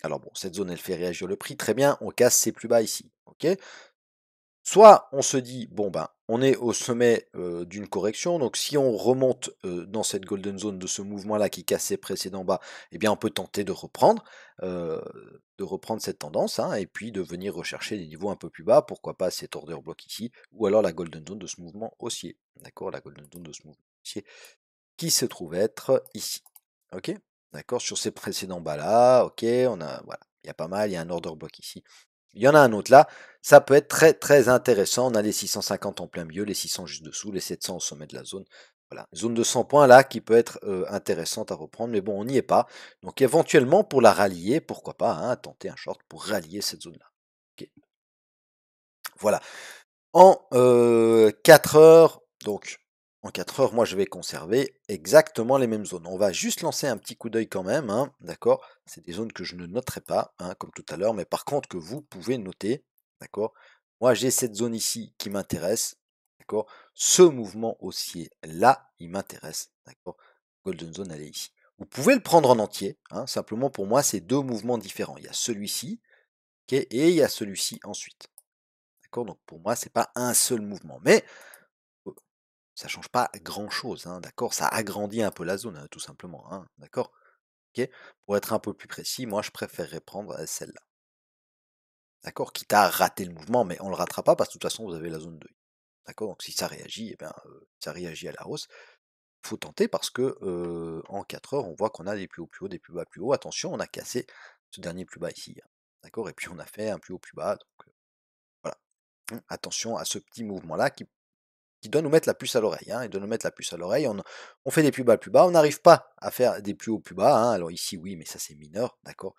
Alors bon, cette zone, elle fait réagir le prix. Très bien, on casse ses plus bas ici. Ok. Soit on se dit, bon ben, on est au sommet d'une correction, donc si on remonte dans cette golden zone de ce mouvement-là qui cassait précédent bas, eh bien on peut tenter euh, de reprendre cette tendance, hein, et puis de venir rechercher des niveaux un peu plus bas, pourquoi pas cet order block ici, ou alors la golden zone de ce mouvement haussier, d'accord, la golden zone de ce mouvement haussier qui se trouve être ici, ok, d'accord, sur ces précédents bas-là, ok, voilà, il y a pas mal, il y a un order block ici. Il y en a un autre là, ça peut être très très intéressant. On a les 650 en plein milieu, les 600 juste dessous, les 700 au sommet de la zone. Voilà, zone de 100 points là qui peut être intéressante à reprendre, mais bon, on n'y est pas. Donc éventuellement pour la rallier, pourquoi pas, hein, tenter un short pour rallier cette zone là. Okay. Voilà. En 4 heures, donc en 4 heures, moi je vais conserver exactement les mêmes zones. On va juste lancer un petit coup d'œil quand même, hein, d'accord. C'est des zones que je ne noterai pas, hein, comme tout à l'heure, mais par contre que vous pouvez noter, d'accord. Moi j'ai cette zone ici qui m'intéresse, d'accord. Ce mouvement haussier là, il m'intéresse, d'accord. Golden Zone, elle est ici. Vous pouvez le prendre en entier, hein, simplement pour moi c'est deux mouvements différents. Il y a celui-ci, okay, et il y a celui-ci ensuite. D'accord, donc pour moi, c'est pas un seul mouvement. Mais ça change pas grand-chose, hein, d'accord? Ça agrandit un peu la zone, tout simplement, hein, d'accord? OK? Pour être un peu plus précis, moi, je préférerais prendre celle-là. D'accord? Quitte à rater le mouvement, mais on le ratera pas parce que de toute façon, vous avez la zone 2. D'accord? Donc si ça réagit, eh bien, ça réagit à la hausse. Faut tenter parce que en 4 heures, on voit qu'on a des plus hauts plus hauts, des plus bas plus hauts. Attention, on a cassé ce dernier plus bas ici, hein, d'accord? Et puis on a fait un plus haut plus bas, donc voilà. Attention à ce petit mouvement-là qui doit nous mettre la puce à l'oreille, hein, il doit nous mettre la puce à l'oreille, on fait des plus bas, on n'arrive pas à faire des plus hauts plus bas, hein, alors ici oui, mais ça c'est mineur, d'accord,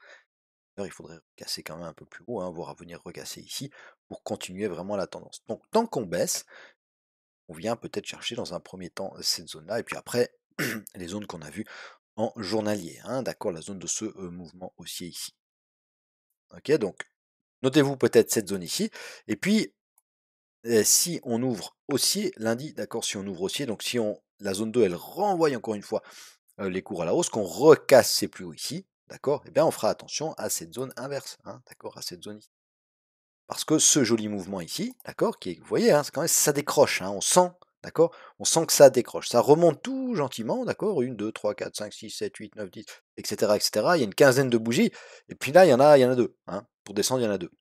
il faudrait casser quand même un peu plus haut, hein, voire venir recasser ici, pour continuer vraiment la tendance. Donc tant qu'on baisse, on vient peut-être chercher dans un premier temps cette zone-là, et puis après, les zones qu'on a vues en journalier, hein, d'accord, la zone de ce mouvement haussier ici. Ok, donc notez-vous peut-être cette zone ici, et puis si on ouvre haussier lundi, d'accord, si on ouvre haussier, donc si la zone 2 elle renvoie encore une fois les cours à la hausse, qu'on recasse ces plus hauts ici, d'accord, eh bien on fera attention à cette zone inverse, hein, d'accord, à cette zone ici. Parce que ce joli mouvement ici, d'accord, qui est, vous voyez, hein, quand même, ça décroche, hein, on sent, d'accord, on sent que ça décroche, ça remonte tout gentiment, d'accord, 1, 2, 3, 4, 5, 6, 7, 8, 9, 10, etc., etc. Il y a une quinzaine de bougies, et puis là, il y en a deux, hein, pour descendre, il y en a deux.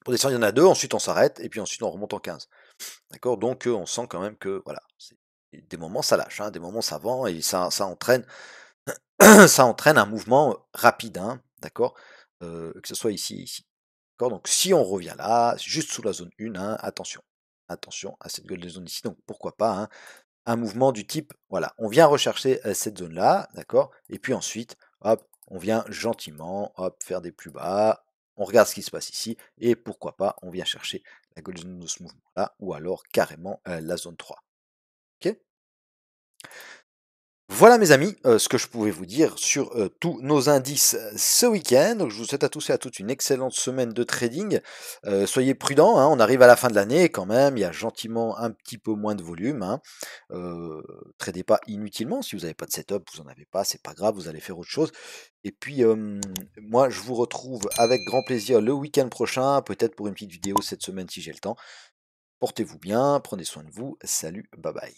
Pour descendre, il y en a deux, ensuite on s'arrête, et puis ensuite on remonte en 15. D'accord, donc on sent quand même que voilà, des moments ça lâche, hein, des moments ça vend et ça entraîne ça entraîne un mouvement rapide, hein, d'accord, que ce soit ici et ici. D'accord, donc si on revient là, juste sous la zone 1, hein, attention. Attention à cette golden zone ici, donc pourquoi pas, hein, un mouvement du type, voilà, on vient rechercher cette zone-là, d'accord, et puis ensuite, hop, on vient gentiment, hop, faire des plus bas, on regarde ce qui se passe ici, et pourquoi pas, on vient chercher la golden zone de ce mouvement-là, ou alors carrément la zone 3. Ok. Voilà mes amis, ce que je pouvais vous dire sur tous nos indices ce week-end. Donc je vous souhaite à tous et à toutes une excellente semaine de trading. Soyez prudents, hein, on arrive à la fin de l'année quand même, il y a gentiment un petit peu moins de volume, hein. Tradez pas inutilement, si vous n'avez pas de setup, vous en avez pas, c'est pas grave, vous allez faire autre chose. Et puis moi je vous retrouve avec grand plaisir le week-end prochain, peut-être pour une petite vidéo cette semaine si j'ai le temps. Portez-vous bien, prenez soin de vous, salut, bye bye.